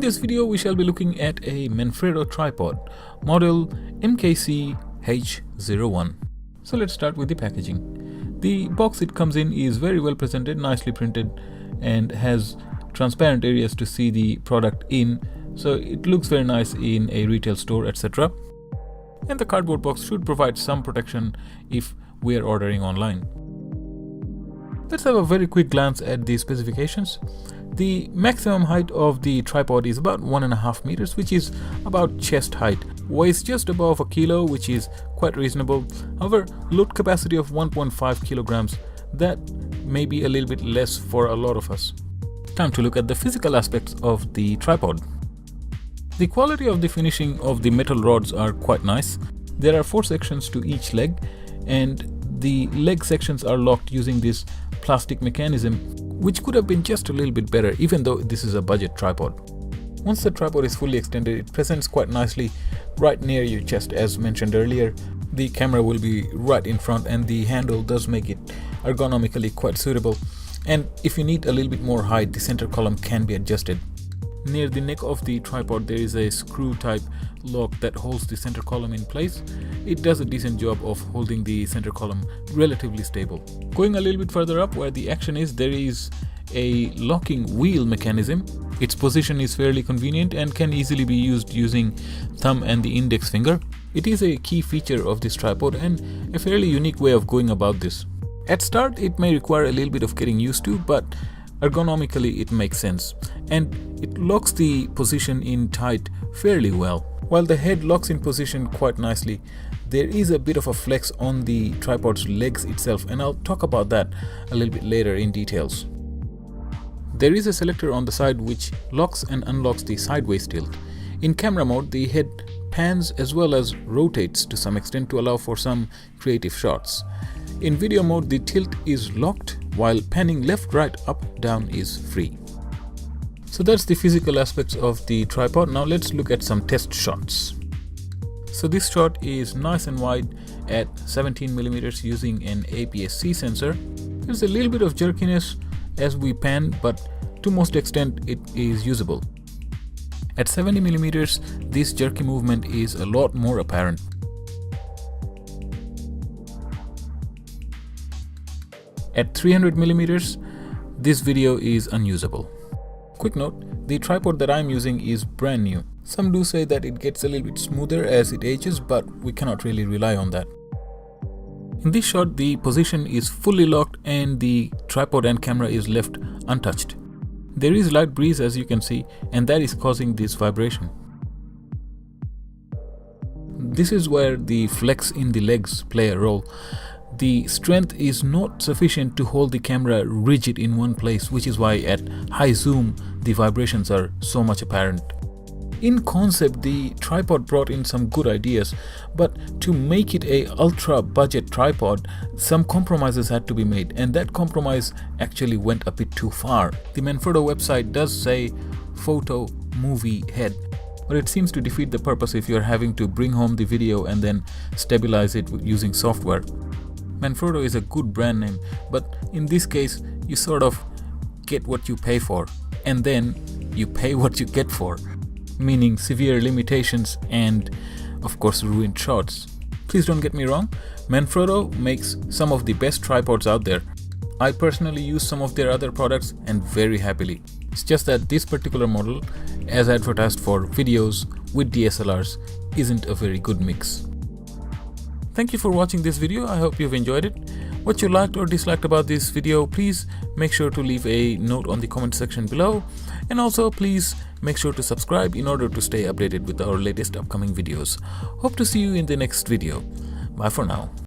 In this video, we shall be looking at a Manfrotto tripod, model MKC-H01. So let's start with the packaging. The box it comes in is very well presented, nicely printed, and has transparent areas to see the product in, so it looks very nice in a retail store, etc. And the cardboard box should provide some protection if we are ordering online. Let's have a very quick glance at the specifications. The maximum height of the tripod is about 1.5 meters, which is about chest height. Weighs just above a kilo, which is quite reasonable. However, load capacity of 1.5 kilograms, that may be a little bit less for a lot of us. Time to look at the physical aspects of the tripod. The quality of the finishing of the metal rods are quite nice. There are 4 sections to each leg, and the leg sections are locked using this plastic mechanism, which could have been just a little bit better even though this is a budget tripod. Once the tripod is fully extended, it presents quite nicely right near your chest. As mentioned earlier, the camera will be right in front and the handle does make it ergonomically quite suitable. And if you need a little bit more height, the center column can be adjusted. Near the neck of the tripod there is a screw type lock that holds the center column in place. It does a decent job of holding the center column relatively stable. Going a little bit further up where the action is, there is a locking wheel mechanism. Its position is fairly convenient and can easily be used using thumb and the index finger. It is a key feature of this tripod and a fairly unique way of going about this. At start it may require a little bit of getting used to, but ergonomically it makes sense, and it locks the position in tight fairly well. While the head locks in position quite nicely, there is a bit of a flex on the tripod's legs itself, and I'll talk about that a little bit later in details. There is a selector on the side which locks and unlocks the sideways tilt. In camera mode, the head pans as well as rotates to some extent to allow for some creative shots. In video mode, the tilt is locked, while panning left, right, up, down is free. So that's the physical aspects of the tripod. Now let's look at some test shots. So this shot is nice and wide at 17mm using an APS-C sensor. There's a little bit of jerkiness as we pan, but to most extent it is usable. At 70mm, this jerky movement is a lot more apparent. At 300mm, this video is unusable. Quick note, the tripod that I'm using is brand new. Some do say that it gets a little bit smoother as it ages, but we cannot really rely on that. In this shot, the position is fully locked and the tripod and camera is left untouched. There is light breeze, as you can see, and that is causing this vibration. This is where the flex in the legs play a role. The strength is not sufficient to hold the camera rigid in one place, which is why at high zoom the vibrations are so much apparent. In concept, the tripod brought in some good ideas, but to make it a ultra budget tripod, some compromises had to be made, and that compromise actually went a bit too far. The Manfrotto website does say photo movie head, but it seems to defeat the purpose if you're having to bring home the video and then stabilize it using software. Manfrotto is a good brand name, but in this case you sort of get what you pay for, and then you pay what you get for, meaning severe limitations and of course ruined shots. Please don't get me wrong, Manfrotto makes some of the best tripods out there. I personally use some of their other products and very happily. It's just that this particular model, as advertised for videos with DSLRs, isn't a very good mix. Thank you for watching this video. I hope you've enjoyed it. What you liked or disliked about this video, please make sure to leave a note on the comment section below. And also please make sure to subscribe in order to stay updated with our latest upcoming videos. Hope to see you in the next video. Bye for now.